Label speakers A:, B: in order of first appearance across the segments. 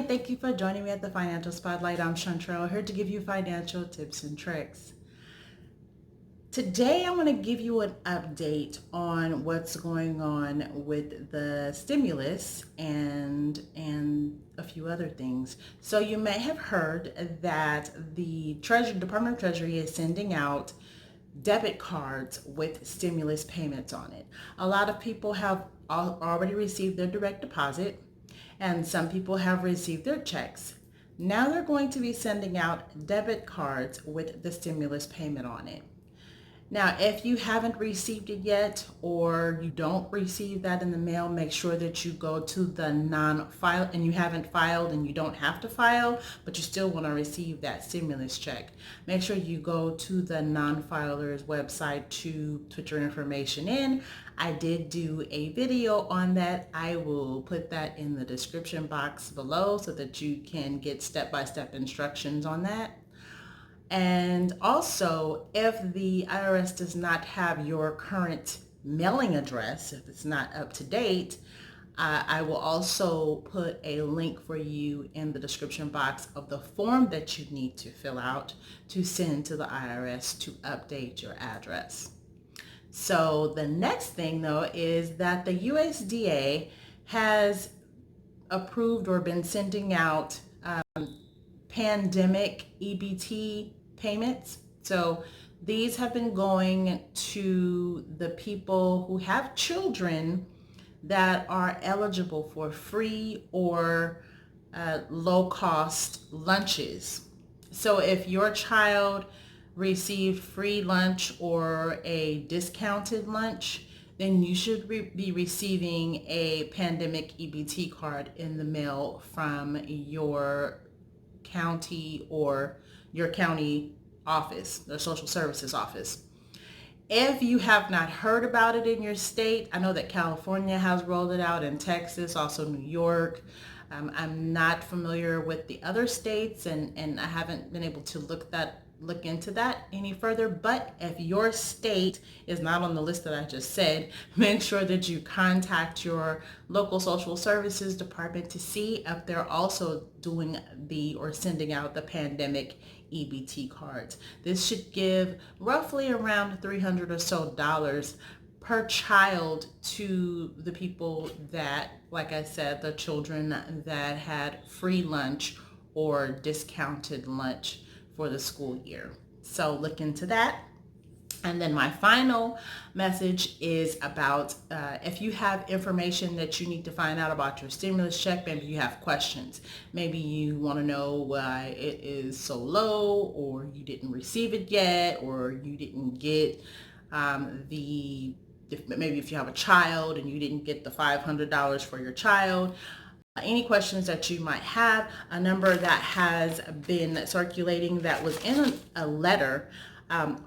A: thank you for joining me at the Financial Spotlight. I'm Chantrell, here to give you financial tips and tricks. Today, I want to give you an update on what's going on with the stimulus and a few other things. So you may have heard that the Department of Treasury is sending out debit cards with stimulus payments on it. A lot of people have already received their direct deposit, and some people have received their checks. Now they're going to be sending out debit cards with the stimulus payment on it. Now, if you haven't received it yet, or you don't receive that in the mail, make sure that you go to the non-file, and you haven't filed and you don't have to file, but you still want to receive that stimulus check. Make sure you go to the non-filer's website to put your information in. I did do a video on that. I will put that in the description box below so that you can get step-by-step instructions on that. And also, if the IRS does not have your current mailing address, if it's not up to date, I will also put a link for you in the description box of the form that you need to fill out to send to the IRS to update your address. So the next thing, though, is that the USDA has approved or been sending out pandemic EBT payments. So these have been going to the people who have children that are eligible for free or low-cost lunches. So if your child received free lunch or a discounted lunch, then you should be receiving a pandemic EBT card in the mail from your county or your county office, the social services office. If you have not heard about it in your state, I know that California has rolled it out, in Texas, also New York. I'm not familiar with the other states, and I haven't been able to look into that any further. But if your state is not on the list that I just said, make sure that you contact your local social services department to see if they're also doing or sending out the pandemic EBT cards. This should give roughly around $300 or so per child to the people that, like I said, the children that had free lunch or discounted lunch for the school year. So look into that. And then my final message is about if you have information that you need to find out about your stimulus check, maybe you have questions. Maybe you want to know why it is so low, or you didn't receive it yet, or you didn't get maybe if you have a child and you didn't get the $500 for your child. Any questions that you might have, a number that has been circulating that was in a letter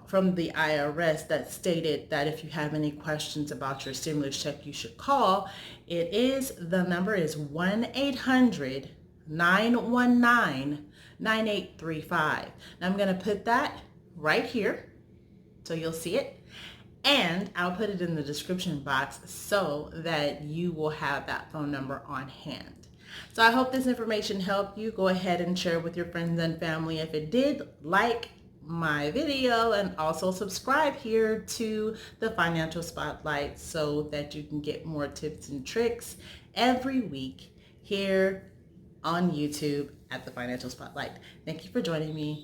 A: from the IRS that stated that if you have any questions about your stimulus check, you should call. The number is 1-800-919-9835. Now I'm going to put that right here so you'll see it. And I'll put it in the description box so that you will have that phone number on hand. So I hope this information helped you. Go ahead and share with your friends and family. If it did, like my video and also subscribe here to the Financial Spotlight so that you can get more tips and tricks every week here on YouTube at the Financial Spotlight. Thank you for joining me.